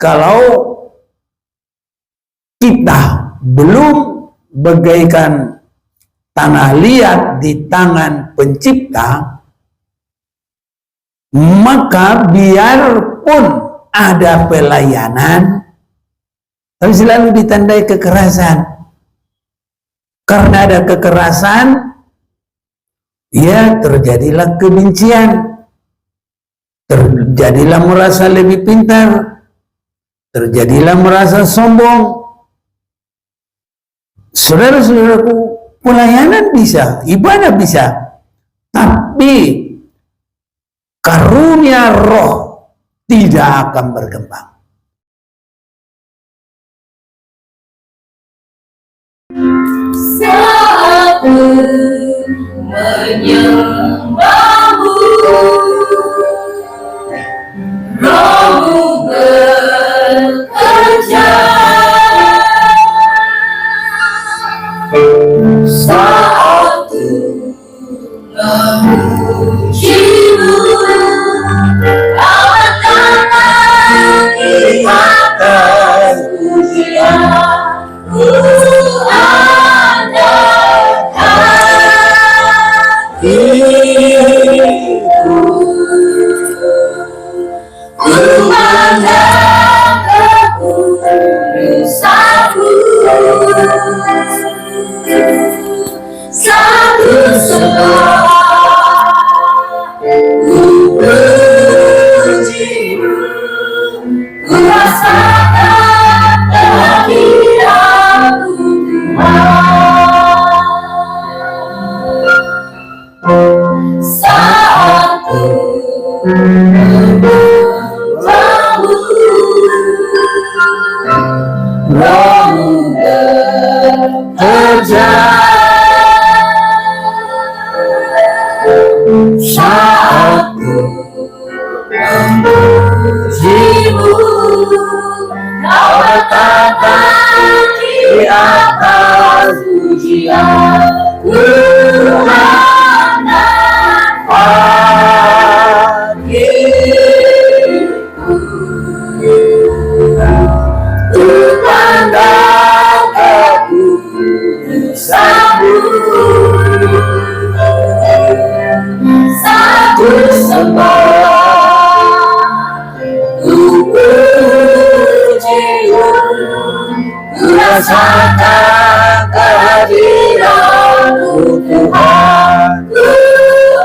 kalau kita belum bagaikan tanah liat di tangan pencipta, maka biarpun ada pelayanan, tapi selalu ditandai kekerasan. Karena ada kekerasan, ya terjadilah kebencian, terjadilah merasa lebih pintar, terjadilah merasa sombong. Saudara-saudaraku, pelayanan bisa, ibadah bisa, tapi karunia roh tidak akan berkembang. Saat menyembahmu, rohmu bekerja. Saat memujimu, awal tangan di atas pujian. Satu sembah ku pujimu, ku rasakan kehadiranmu Tuhan. Saat ku menyembahmu, rohmu bekerja. Saat ku memujimu, kau bertahan di atas pujian. Tuhan dan hatiku, ku pandang kekudusanmu. Satu sembah ku pujimu, ku rasakan kehadiranmu Tuhan. Ku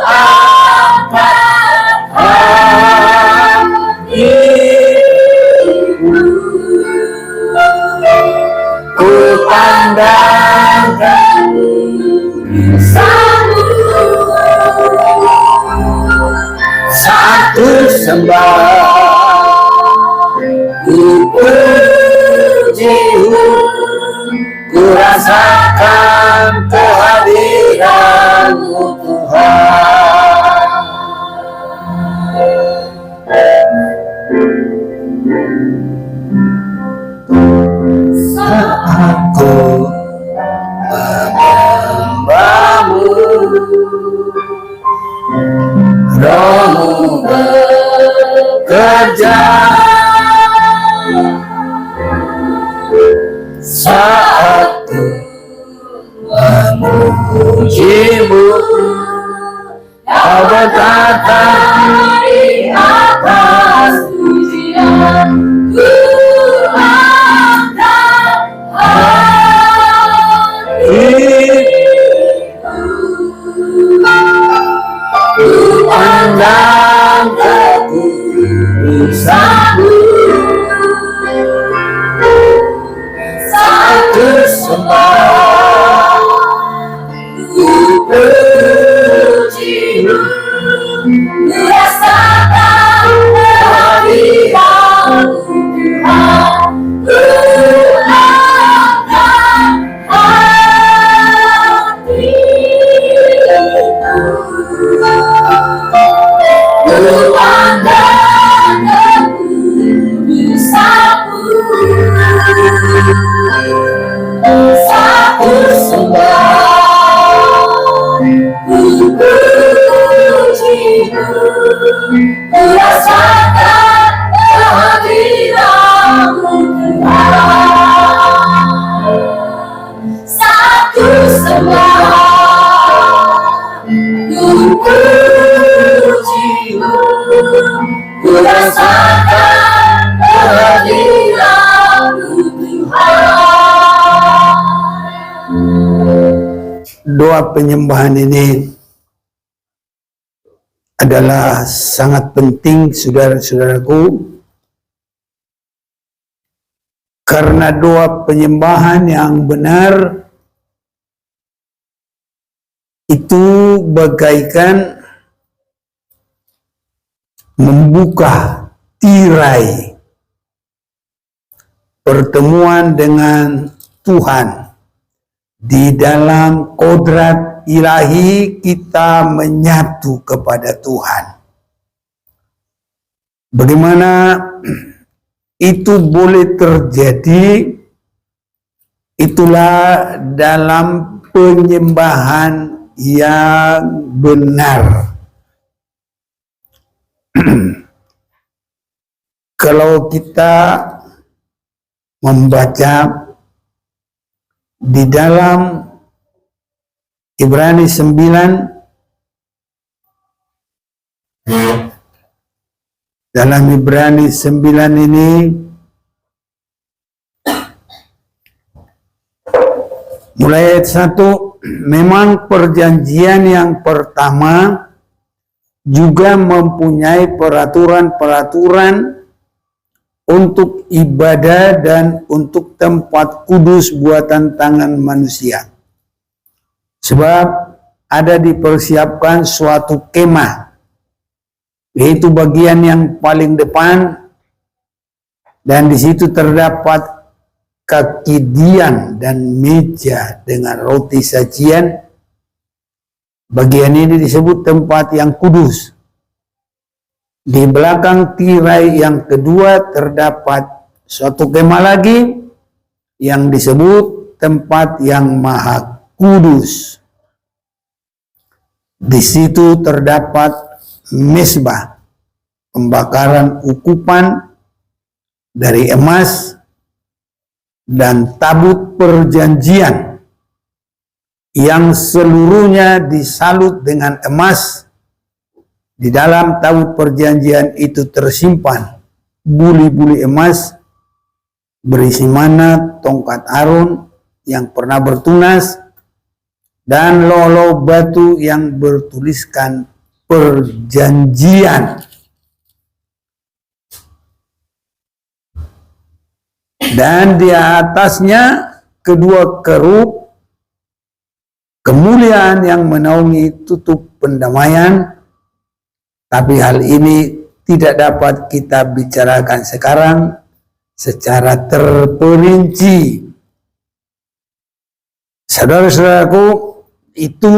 angkat hatiku, ku pandang kekudusanmu. Satu sembah ku pujimu, ku rasakan kehadiranmu Tuhan. Saat ku menyembahmu, rohmu bekerja. Saat ku memujimu, kau berkata di atas pujian. Ku angkat hatiku, doa penyembahan ini adalah sangat penting, saudara-saudaraku, karena doa penyembahan yang benar itu bagaikan membuka tirai pertemuan dengan Tuhan. Di dalam kodrat ilahi kita menyatu kepada Tuhan. Bagaimana itu boleh terjadi? Itulah dalam penyembahan yang benar. Kalau kita membaca di dalam Ibrani 9, dalam Ibrani 9 ini mulai ayat 1, memang perjanjian yang pertama juga mempunyai peraturan-peraturan untuk ibadah dan untuk tempat kudus buatan tangan manusia. Sebab ada dipersiapkan suatu kemah, yaitu bagian yang paling depan, dan di situ terdapat kaki dian dan meja dengan roti sajian. Bagian ini disebut tempat yang kudus. Di belakang tirai yang kedua terdapat suatu kemah lagi yang disebut tempat yang maha kudus. Di situ terdapat mezbah pembakaran ukupan dari emas dan tabut perjanjian yang seluruhnya disalut dengan emas. Di dalam tabut perjanjian itu tersimpan buli-buli emas berisi mana tongkat Harun yang pernah bertunas dan lolo batu yang bertuliskan perjanjian. Dan di atasnya kedua kerub kemuliaan yang menaungi tutup pendamaian. Tapi hal ini tidak dapat kita bicarakan sekarang secara terperinci. Saudara-saudaraku, itu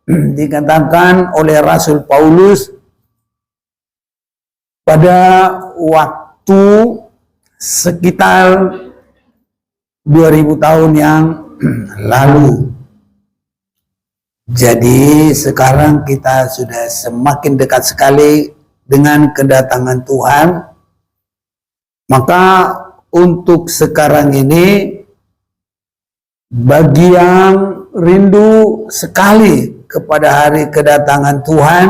dikatakan oleh Rasul Paulus pada waktu sekitar 2000 tahun yang lalu. Jadi sekarang kita sudah semakin dekat sekali dengan kedatangan Tuhan. Maka untuk sekarang ini, bagi yang rindu sekali kepada hari kedatangan Tuhan,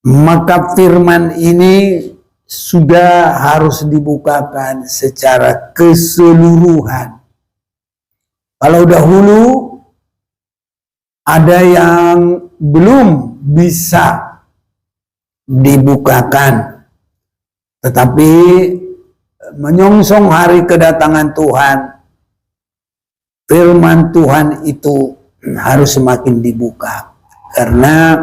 maka firman ini sudah harus dibukakan secara keseluruhan. Kalau dahulu ada yang belum bisa dibukakan, tetapi menyongsong hari kedatangan Tuhan, firman Tuhan itu harus semakin dibuka. Karena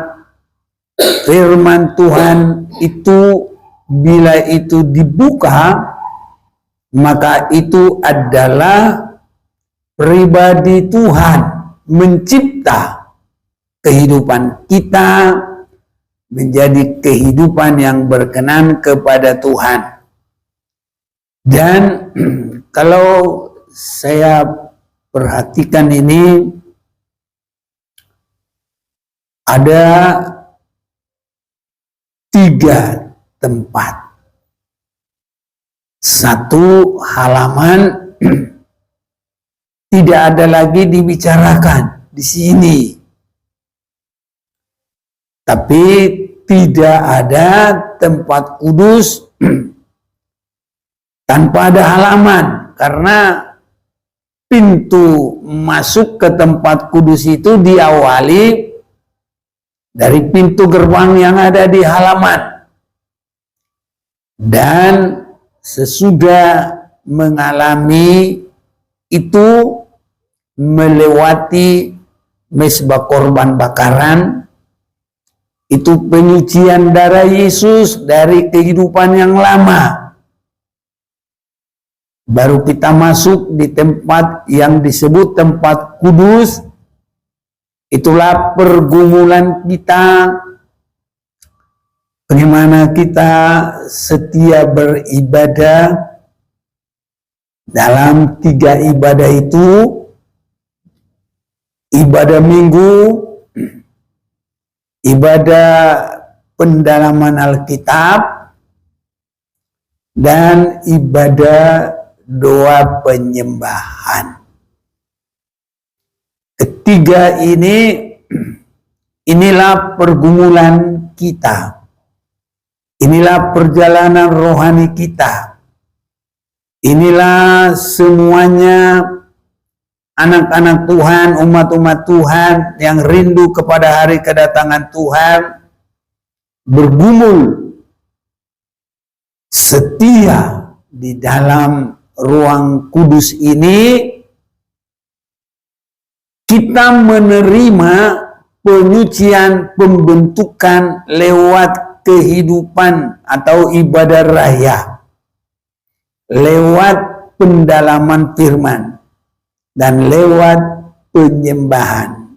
firman Tuhan itu bila itu dibuka, maka itu adalah pribadi Tuhan mencipta kehidupan kita menjadi kehidupan yang berkenan kepada Tuhan. Dan kalau saya perhatikan ini, ada 3 tempat. 1 halaman tidak ada lagi dibicarakan di sini. Tapi tidak ada tempat kudus tanpa ada halaman, karena pintu masuk ke tempat kudus itu diawali dari pintu gerbang yang ada di halaman. Dan sesudah mengalami itu, melewati mezbah korban bakaran, itu penyucian darah Yesus dari kehidupan yang lama. Baru kita masuk di tempat yang disebut tempat kudus. Itulah pergumulan kita, bagaimana kita setia beribadah dalam 3 ibadah itu: ibadah minggu, ibadah pendalaman Alkitab, dan ibadah doa penyembahan. Ketiga ini, inilah pergumulan kita. Inilah perjalanan rohani kita. Inilah semuanya anak-anak Tuhan, umat-umat Tuhan yang rindu kepada hari kedatangan Tuhan, bergumul setia di dalam ruang kudus ini. Kita menerima penyucian, pembentukan lewat kehidupan atau ibadah raya, lewat pendalaman firman, dan lewat penyembahan.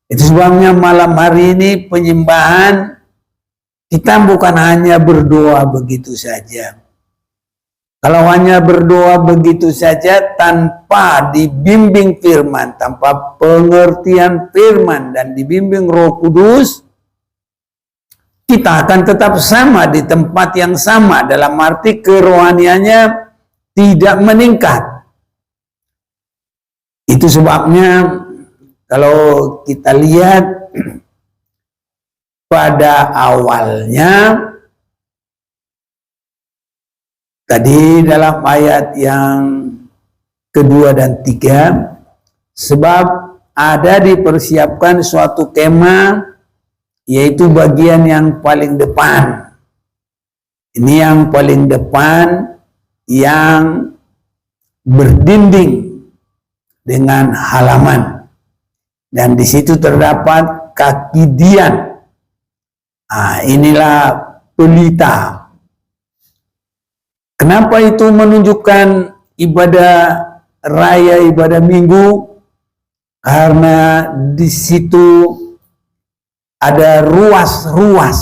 Itu sebabnya malam hari ini penyembahan, kita bukan hanya berdoa begitu saja. Kalau hanya berdoa begitu saja tanpa dibimbing firman, tanpa pengertian firman dan dibimbing Roh Kudus, kita akan tetap sama di tempat yang sama, dalam arti kerohaniannya tidak meningkat. Itu sebabnya kalau kita lihat pada awalnya tadi dalam ayat yang kedua dan 3, sebab ada dipersiapkan suatu kemah, yaitu bagian yang paling depan. Ini yang paling depan, yang berdinding dengan halaman, dan di situ terdapat kaki dian. Inilah pelita. Kenapa itu menunjukkan ibadah raya, ibadah minggu? Karena di situ ada ruas-ruas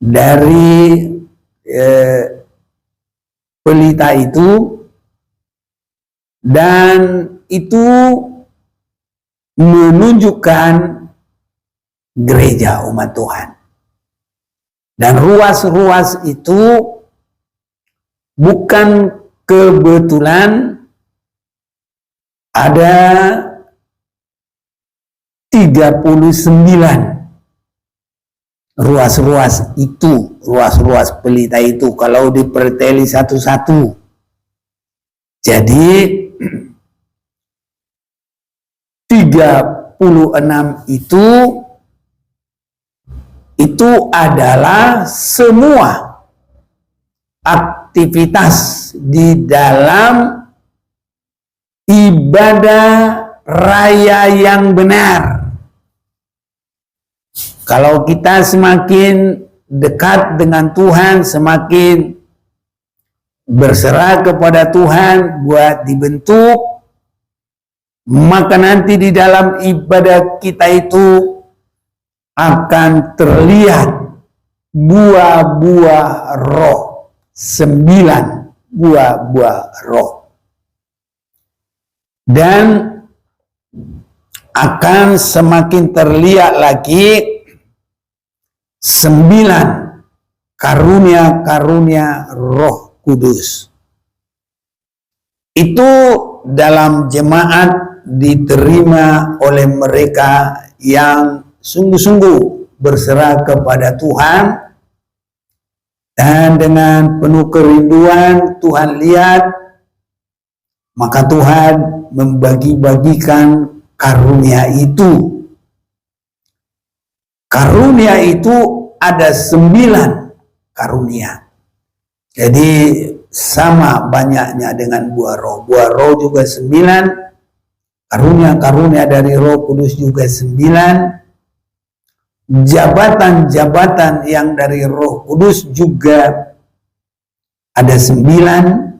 dari pelita itu, dan itu menunjukkan gereja umat Tuhan. Dan ruas-ruas itu bukan kebetulan, ada 39 ruas-ruas itu, ruas-ruas pelita itu kalau diperteli satu-satu. Jadi 36 itu adalah semua aktivitas di dalam ibadah raya yang benar. Kalau kita semakin dekat dengan Tuhan, semakin berserah kepada Tuhan buat dibentuk, maka nanti di dalam ibadah kita itu akan terlihat buah-buah roh, 9 buah-buah roh, dan akan semakin terlihat lagi 9 karunia-karunia Roh Kudus. Itu dalam jemaat diterima oleh mereka yang sungguh-sungguh berserah kepada Tuhan, dan dengan penuh kerinduan Tuhan lihat Maka Tuhan membagi-bagikan karunia itu. Karunia itu ada 9 karunia. Jadi sama banyaknya dengan buah roh. Buah roh juga 9. Karunia-karunia dari Roh Kudus juga 9. Jabatan-jabatan yang dari Roh Kudus juga ada 9.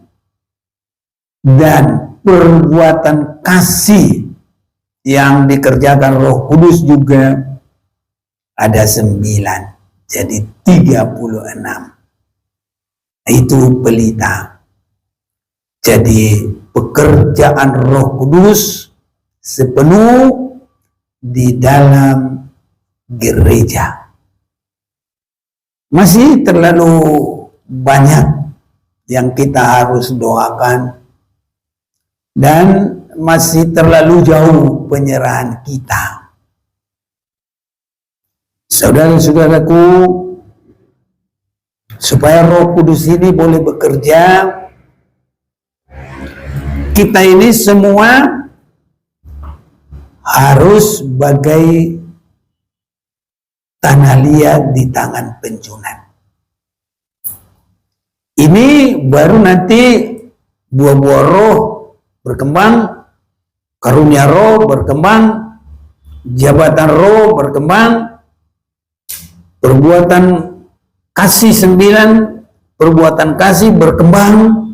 Dan perbuatan kasih yang dikerjakan Roh Kudus juga ada 9. Jadi 36. Itu pelita. Jadi pekerjaan Roh Kudus sepenuh di dalam gereja. Masih terlalu banyak yang kita harus doakan, dan masih terlalu jauh penyerahan kita. Saudara-saudaraku, supaya Roh Kudus ini boleh bekerja, kita ini semua harus bagai tanah liat di tangan penjunan. Ini baru nanti buah-buah roh berkembang, karunia roh berkembang, jabatan roh berkembang, perbuatan kasih 9, perbuatan kasih berkembang.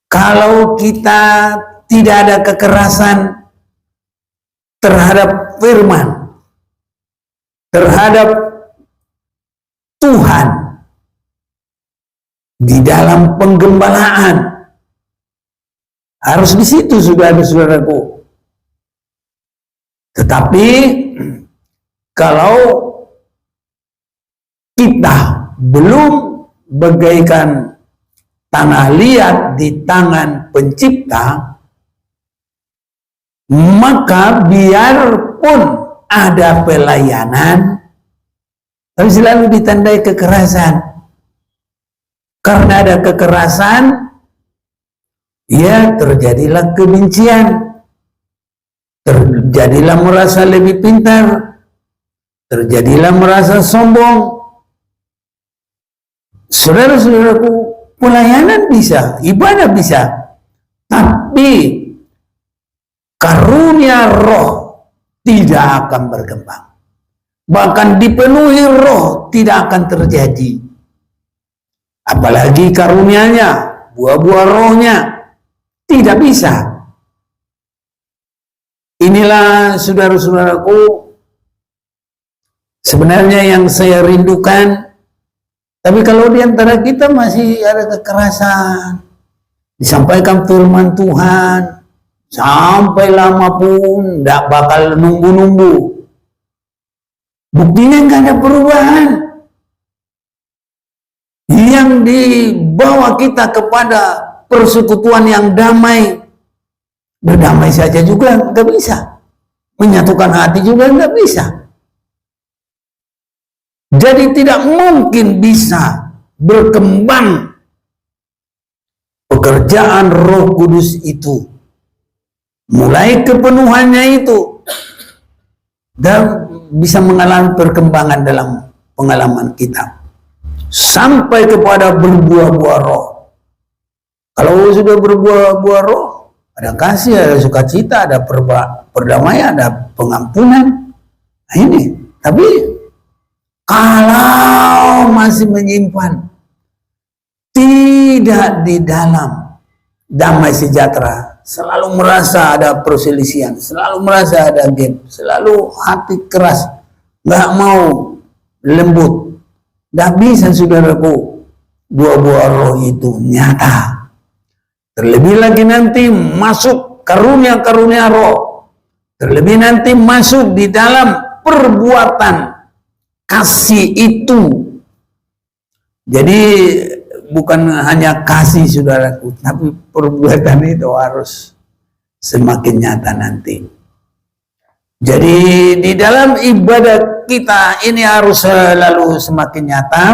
Kalau kita tidak ada kekerasan terhadap firman, terhadap Tuhan di dalam penggembalaan, harus di situ saudara-saudaraku. Tetapi kalau kita belum bagaikan tanah liat di tangan pencipta, maka biarpun ada pelayanan, tapi selalu ditandai kekerasan. Karena ada kekerasan, ya terjadilah kebencian, terjadilah merasa lebih pintar, terjadilah merasa sombong. Saudara-saudaraku, pelayanan bisa, ibadah bisa, tapi karunia roh tidak akan berkembang. Bahkan dipenuhi roh tidak akan terjadi. Apalagi karunianya, buah-buah rohnya, tidak bisa. Inilah saudara-saudaraku, sebenarnya yang saya rindukan. Tapi kalau di antara kita masih ada kekerasan, disampaikan firman Tuhan, sampai lama pun tidak bakal nunggu-nunggu. Buktinya nggak ada perubahan. Yang dibawa kita kepada persekutuan yang damai, berdamai saja juga nggak bisa, menyatukan hati juga nggak bisa. Jadi tidak mungkin bisa berkembang pekerjaan Roh Kudus itu, mulai kepenuhannya itu, dan bisa mengalami perkembangan dalam pengalaman kita sampai kepada berbuah-buah roh. Kalau sudah berbuah-buah roh, ada kasih, ada sukacita, ada perdamaian, ada pengampunan. Nah ini, tapi kalau masih menyimpan tidak di dalam damai sejahtera, selalu merasa ada perselisihan, selalu merasa ada gap, selalu hati keras, nggak mau lembut, nggak bisa saudaraku, buah-buah roh itu nyata. Terlebih lagi nanti masuk karunia-karunia roh, terlebih nanti masuk di dalam perbuatan kasih itu. Jadi bukan hanya kasih saudaraku, tapi perbuatan itu harus semakin nyata nanti. Jadi di dalam ibadah kita ini harus selalu semakin nyata,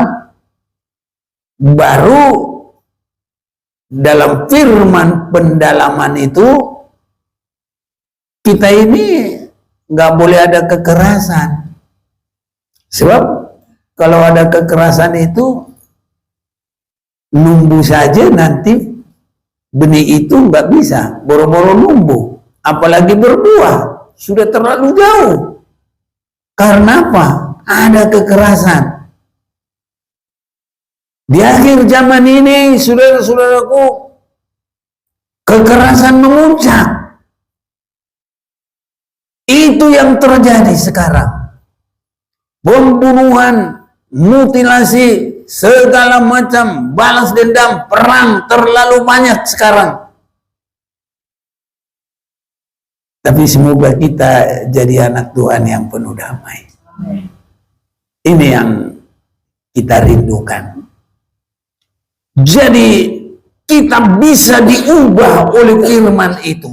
baru dalam firman pendalaman itu, kita ini nggak boleh ada kekerasan. Sebab kalau ada kekerasan itu numbuh saja, nanti benih itu nggak bisa boro-boro numbuh, apalagi berbuah, sudah terlalu jauh. Karena apa? Ada kekerasan. Di akhir zaman ini, saudara-saudaraku, kekerasan memuncak. Itu yang terjadi sekarang. Pembunuhan, mutilasi, segala macam, balas dendam, perang terlalu banyak sekarang. Tapi semoga kita jadi anak Tuhan yang penuh damai. Ini yang kita rindukan. Jadi kita bisa diubah oleh firman itu.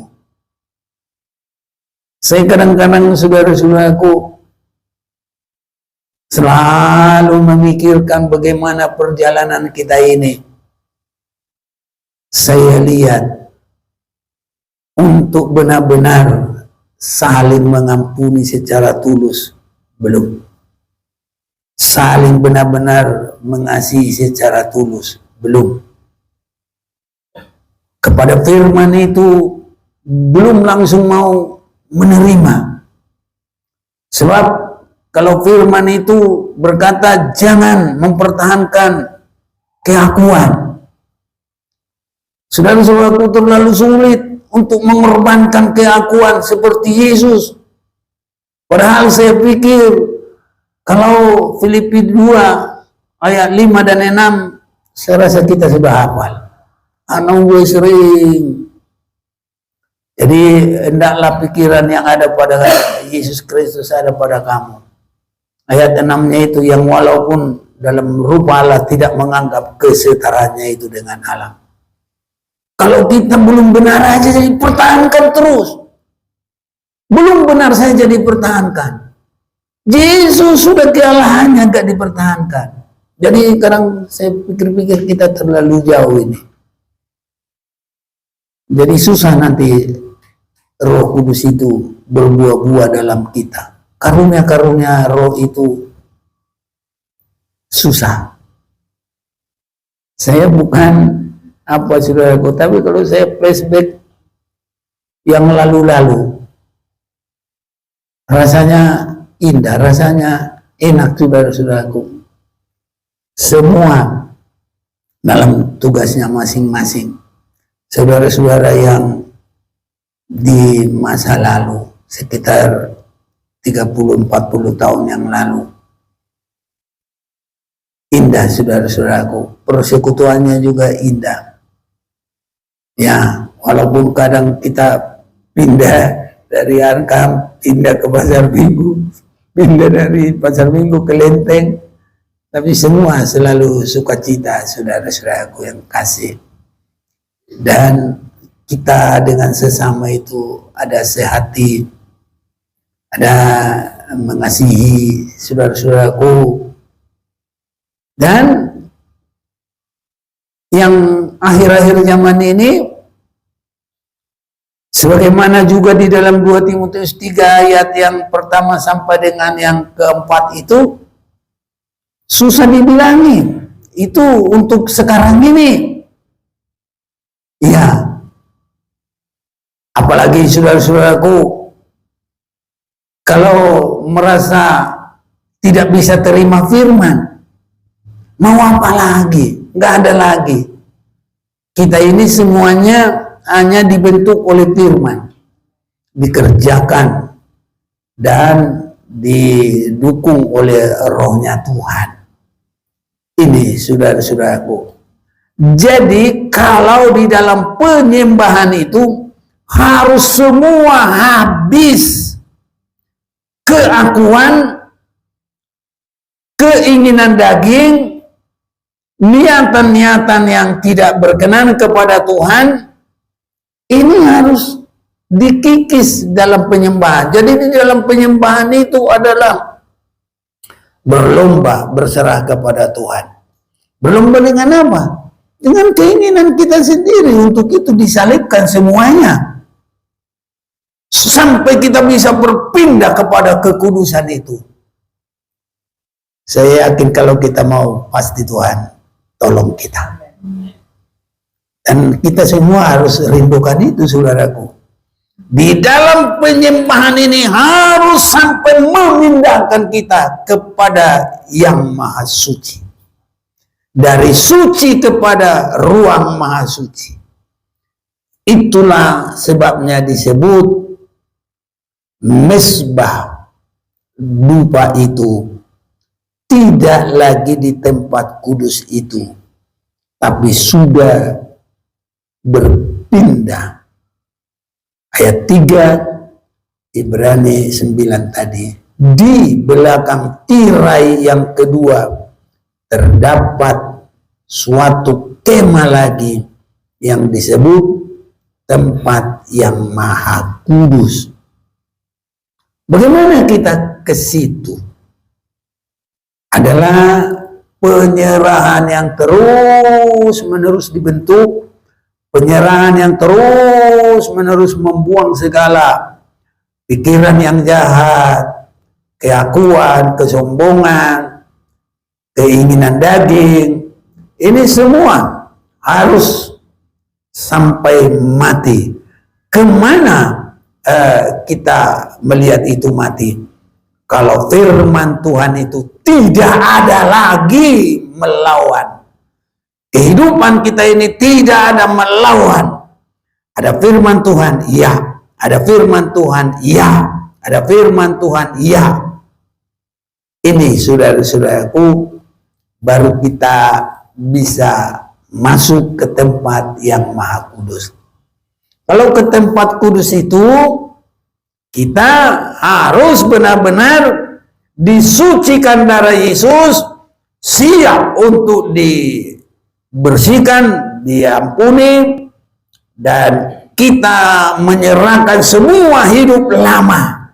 Saya kadang-kadang, saudara-saudaraku, selalu memikirkan bagaimana perjalanan kita ini. Saya lihat untuk benar-benar saling mengampuni secara tulus, belum. Saling benar-benar mengasihi secara tulus, belum. Kepada firman itu belum langsung mau menerima. Sebab kalau firman itu berkata jangan mempertahankan keakuan, saudara-saudaraku, terlalu sulit untuk mengorbankan keakuan seperti Yesus. Padahal saya pikir kalau Filipi 2 ayat 5 dan 6, saya rasa kita sudah hafal. Gue sering. Jadi hendaklah pikiran yang ada pada Yesus Kristus ada pada kamu. Ayat 6-nya itu, yang walaupun dalam rupa Allah tidak menganggap kesetaraannya itu dengan Allah. Kalau kita belum benar aja jadi pertahankan terus. Belum benar saya jadi pertahankan. Yesus sudah kealahannya gak dipertahankan. Jadi kadang saya pikir-pikir kita terlalu jauh ini. Jadi susah nanti Roh Kudus itu berbuah-buah dalam kita. Karunia-karunia Roh itu susah. Saya bukan apa saudaraku, tapi kalau saya flashback yang lalu-lalu, rasanya indah, rasanya enak saudara-saudaraku. Semua dalam tugasnya masing-masing. Saudara-saudara yang di masa lalu, sekitar 30-40 tahun yang lalu, indah saudara-saudaraku, persekutuannya juga indah. Ya, walaupun kadang kita pindah dari Arkam, pindah ke Pasar Minggu, pindah dari Pasar Minggu ke Lenteng, tapi semua selalu sukacita saudara-saudaraku yang kasih. Dan kita dengan sesama itu ada sehati, ada mengasihi saudara-saudaraku. Dan yang akhir-akhir zaman ini, sebagaimana juga di dalam 2 Timotius 3 ayat yang pertama sampai dengan yang keempat itu, susah dibilangin. Itu untuk sekarang ini. Ya, apalagi saudara-saudaraku, kalau merasa tidak bisa terima firman, mau apa lagi? Nggak ada lagi. Kita ini semuanya hanya dibentuk oleh firman, dikerjakan dan didukung oleh Rohnya Tuhan. Ini saudara-saudaraku. Jadi kalau di dalam penyembahan itu harus semua habis keakuan, keinginan daging, niatan-niatan yang tidak berkenan kepada Tuhan, ini harus dikikis dalam penyembahan. Jadi di dalam penyembahan itu adalah berlomba berserah kepada Tuhan. Berlomba dengan apa? dengan keinginan kita sendiri untuk itu disalibkan semuanya. Sampai kita bisa berpindah kepada kekudusan itu. Saya yakin kalau kita mau, pasti Tuhan tolong kita. Dan kita semua harus rindukan itu, saudaraku. Di dalam penyembahan ini harus sampai memindahkan kita kepada yang maha suci. Dari suci kepada ruang maha suci. Itulah sebabnya disebut mesbah dupa itu tidak lagi di tempat kudus itu, tapi sudah berpindah. Ayat 3 Ibrani 9 tadi, di belakang tirai yang kedua terdapat suatu kemah lagi yang disebut tempat yang maha kudus. Bagaimana kita ke situ? Adalah penyerahan yang terus menerus dibentuk, penyerahan yang terus menerus membuang segala pikiran yang jahat, keakuan, kesombongan, keinginan daging. Ini semua harus sampai mati. Kemana kita melihat itu mati? Kalau firman Tuhan itu tidak ada lagi melawan. Kehidupan kita ini tidak ada melawan. Ada firman Tuhan, ya. Ada firman Tuhan, ya. Ada firman Tuhan, ya. Ini saudara-saudaraku, baru kita bisa masuk ke tempat yang maha kudus. Kalau ke tempat kudus itu, kita harus benar-benar disucikan darah Yesus, siap untuk dibersihkan, diampuni, dan kita menyerahkan semua hidup lama.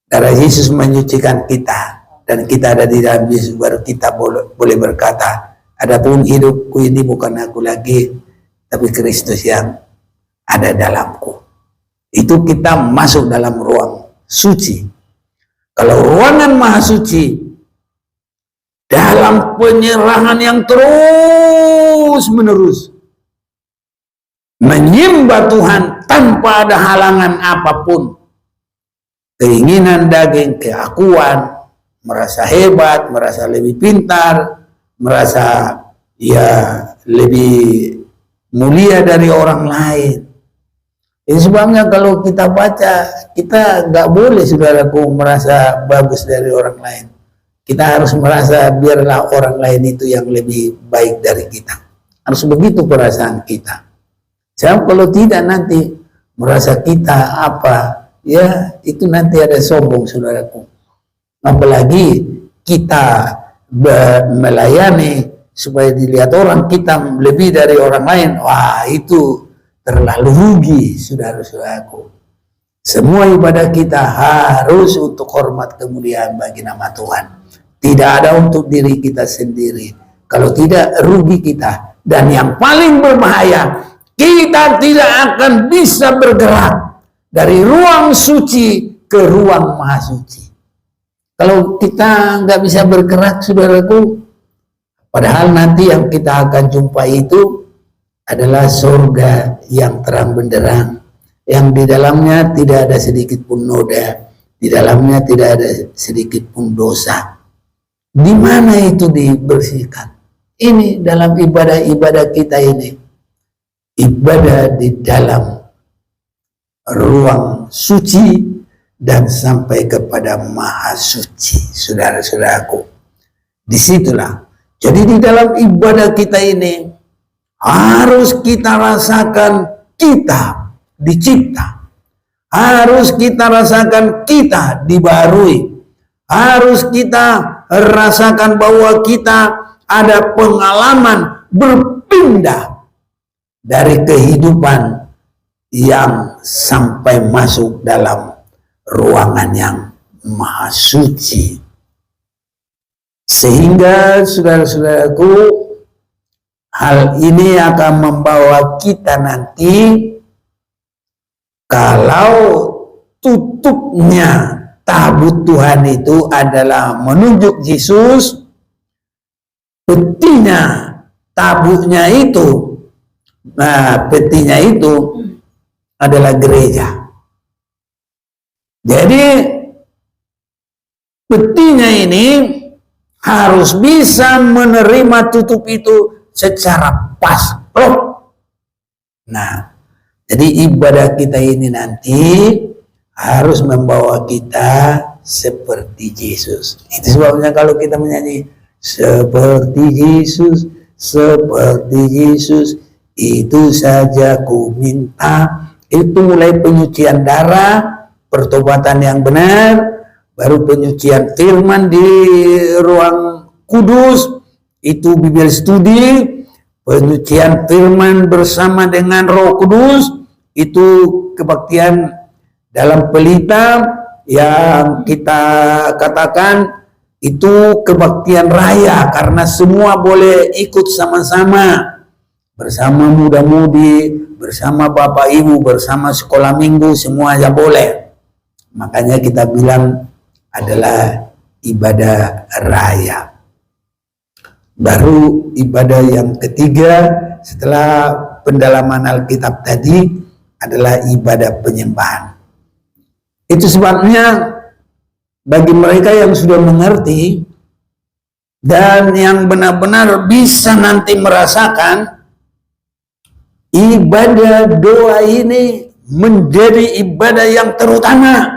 Darah Yesus menyucikan kita, dan kita ada di dalam Yesus, baru kita boleh berkata, adapun hidupku ini bukan aku lagi, tapi Kristus yang ada dalamku. Itu kita masuk dalam ruang suci. Kalau ruangan maha suci, dalam penyerahan yang terus menerus, menyembah Tuhan tanpa ada halangan apapun, keinginan daging, keakuan, merasa hebat, merasa lebih pintar, merasa ya lebih mulia dari orang lain. Ini sebabnya kalau kita baca, kita nggak boleh, saudaraku, merasa bagus dari orang lain. Kita harus merasa biarlah orang lain itu yang lebih baik dari kita. Harus begitu perasaan kita. Sebab kalau tidak nanti merasa kita apa, ya itu nanti ada sombong, saudaraku. Apalagi kita melayani supaya dilihat orang kita lebih dari orang lain, wah itu terlalu rugi, saudara-saudaraku. Semua ibadah kita harus untuk hormat kemuliaan bagi nama Tuhan. Tidak ada untuk diri kita sendiri. Kalau tidak, rugi kita. Dan yang paling berbahaya, kita tidak akan bisa bergerak dari ruang suci ke ruang maha suci. Kalau kita nggak bisa bergerak, saudaraku, padahal nanti yang kita akan jumpai itu adalah surga yang terang benderang, yang di dalamnya tidak ada sedikit pun noda, di dalamnya tidak ada sedikit pun dosa. Di mana itu dibersihkan? Ini dalam ibadah-ibadah kita ini, ibadah di dalam ruang suci dan sampai kepada maha suci, saudara-saudaraku. Disitulah. Jadi di dalam ibadah kita ini harus kita rasakan kita dicipta. Harus kita rasakan kita dibarui. Harus kita rasakan bahwa kita ada pengalaman berpindah dari kehidupan yang sampai masuk dalam ruangan yang maha suci. Sehingga saudara-saudaraku, Hal ini akan membawa kita nanti, kalau tutupnya tabut Tuhan itu adalah menunjuk Yesus, petinya tabutnya itu, petinya itu adalah gereja. Jadi petinya ini harus bisa menerima tutup itu secara pas. Nah, jadi ibadah kita ini nanti harus membawa kita seperti Yesus. Itu sebabnya kalau kita menyanyi seperti Yesus, itu saja ku minta. Itu mulai penyucian darah, pertobatan yang benar, baru penyucian firman di ruang kudus, itu Bible studi, penyucian firman bersama dengan Roh Kudus, itu kebaktian dalam pelita yang kita katakan itu kebaktian raya, karena semua boleh ikut sama-sama, bersama muda-mudi, bersama bapak ibu, bersama sekolah minggu, semua aja boleh. Makanya kita bilang adalah ibadah raya. Baru ibadah yang ketiga setelah pendalaman Alkitab tadi adalah ibadah penyembahan. Itu sebabnya bagi mereka yang sudah mengerti dan yang benar-benar bisa nanti merasakan, ibadah doa ini menjadi ibadah yang terutama.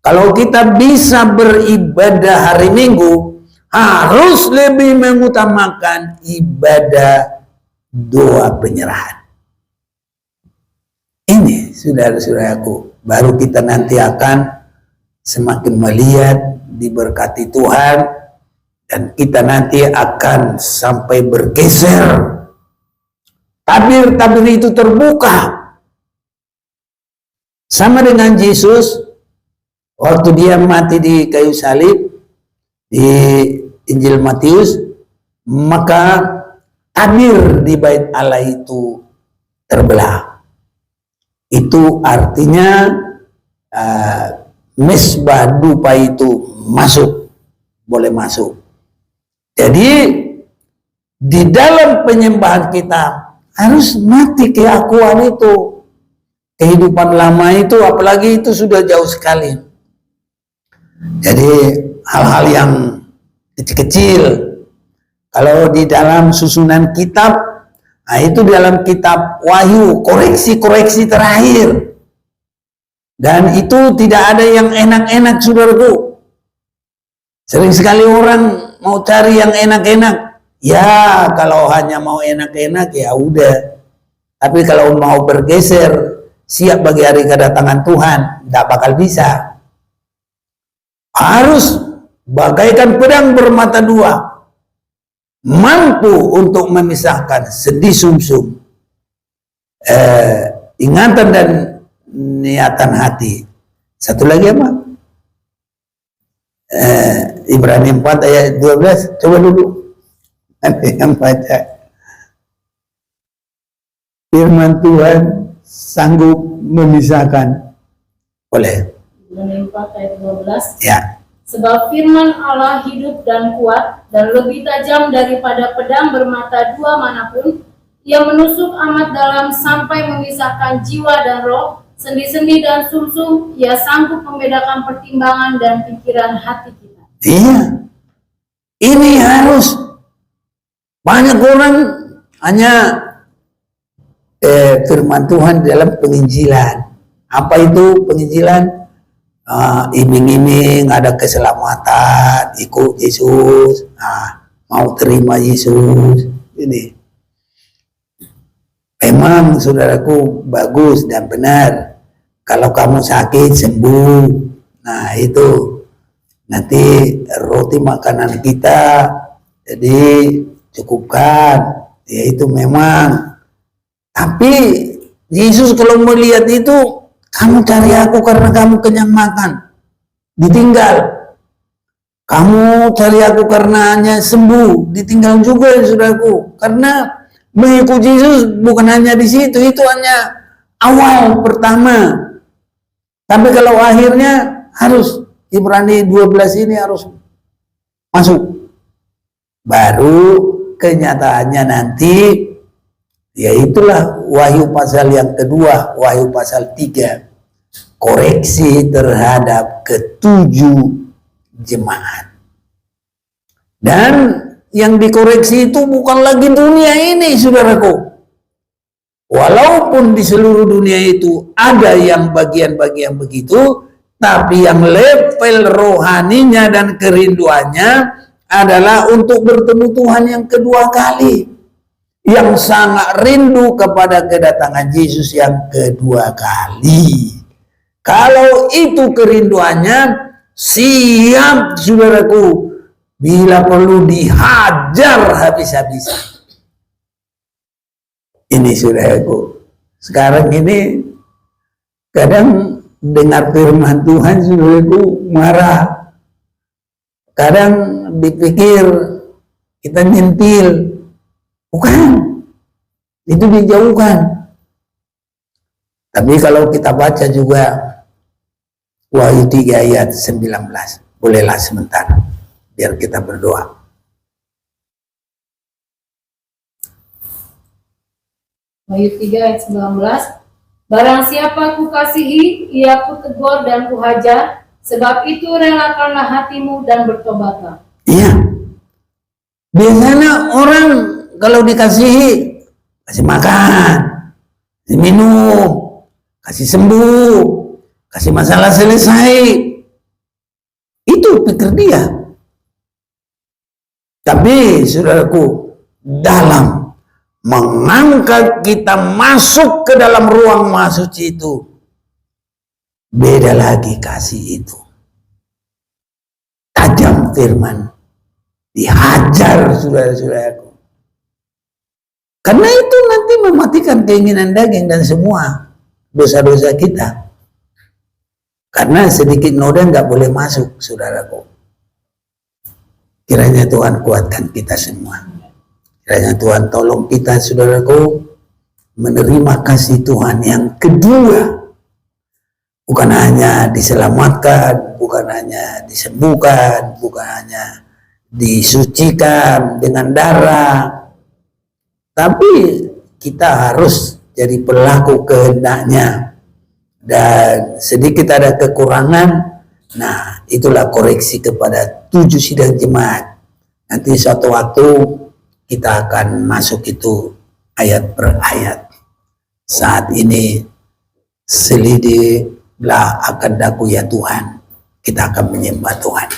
Kalau kita bisa beribadah hari Minggu, harus lebih mengutamakan ibadah doa penyerahan. Ini saudara-saudaraku, baru kita nanti akan semakin melihat diberkati Tuhan, dan kita nanti akan sampai bergeser. Tabir-tabir itu terbuka. Sama dengan Yesus, waktu dia mati di kayu salib, di Injil Matius, maka tabir di bait Allah itu terbelah. Itu artinya mesbah dupa itu masuk, boleh masuk. Jadi di dalam penyembahan kita harus mati keakuan itu, kehidupan lama itu, apalagi itu sudah jauh sekali. Jadi hal-hal yang kecil-kecil, kalau di dalam susunan kitab, nah itu dalam kitab Wahyu, koreksi-koreksi terakhir. Dan itu tidak ada yang enak-enak, saudaraku. Sering sekali orang mau cari yang enak-enak. Ya, kalau hanya mau enak-enak ya udah. Tapi kalau mau bergeser, siap bagi hari kedatangan Tuhan, tidak bakal bisa. Harus bagaikan pedang bermata dua, mampu untuk memisahkan sendi sumsum, ingatan dan niatan hati. Satu lagi apa? Ibrani 4 ayat 12. Coba dulu nanti yang baca. Firman Tuhan sanggup memisahkan. Boleh. Ibrani 4 ayat 12. Ya. Sebab firman Allah hidup dan kuat dan lebih tajam daripada pedang bermata dua manapun. Ia menusuk amat dalam sampai memisahkan jiwa dan roh, sendi-sendi dan sumsum. Ia sanggup membedakan pertimbangan dan pikiran hati kita. Iya. Ini harus. Banyak orang hanya firman Tuhan dalam penginjilan. Apa itu penginjilan? Iming-iming ada keselamatan, ikut Yesus, mau terima Yesus. Ini memang saudaraku bagus dan benar. Kalau kamu sakit sembuh, nah itu nanti roti makanan kita, jadi cukupkan, ya itu memang. Tapi Yesus kalau melihat itu, kamu cari aku karena kamu kenyang makan, ditinggal. Kamu cari aku karena hanya sembuh, ditinggal juga ya saudaraku. Karena mengikuti Yesus bukan hanya di situ, itu hanya awal pertama. Tapi kalau akhirnya harus Ibrani 12 ini harus masuk. Baru kenyataannya nanti, ya itulah Wahyu pasal yang kedua, Wahyu pasal 3. Koreksi terhadap ketujuh jemaat. Dan yang dikoreksi itu bukan lagi dunia ini, saudaraku. Walaupun di seluruh dunia itu ada yang bagian-bagian begitu, tapi yang level rohaninya dan kerinduannya adalah untuk bertemu Tuhan yang kedua kali. Yang sangat rindu kepada kedatangan Yesus yang kedua kali. Kalau itu kerinduannya, siap saudaraku, bila perlu dihajar habis-habisan. Ini saudaraku, sekarang ini kadang dengar firman Tuhan saudaraku marah. Kadang dipikir kita nyentil. Bukan, itu dijauhkan. Tapi kalau kita baca juga Wahyu 3 ayat 19. Bolehlah sebentar, biar kita berdoa. Wahyu 3 ayat 19. Barang siapa kukasihi, ia kutegur dan kuhajar, sebab itu relakanlah hatimu dan bertobatlah. Iya. Biasanya orang kalau dikasihi, kasih makan, kasih minum, kasih sembuh, kasih masalah selesai. Itu pikir dia. Tapi saudaraku, dalam mengangkat kita masuk ke dalam ruang mahasuci itu, beda lagi kasih itu. Tajam firman, dihajar saudara-saudaraku. Karena itu nanti mematikan keinginan daging dan semua dosa-dosa kita. Karena sedikit noda nggak boleh masuk, saudaraku. Kiranya Tuhan kuatkan kita semua. Kiranya Tuhan tolong kita, saudaraku, menerima kasih Tuhan yang kedua. Bukan hanya diselamatkan, bukan hanya disembuhkan, bukan hanya disucikan dengan darah, tapi kita harus jadi pelaku kehendaknya. Dan sedikit ada kekurangan, nah itulah koreksi kepada 7 sidang jemaat. Nanti suatu waktu kita akan masuk itu ayat per ayat. Saat ini selidiklah akan daku ya Tuhan, kita akan menyembah Tuhan.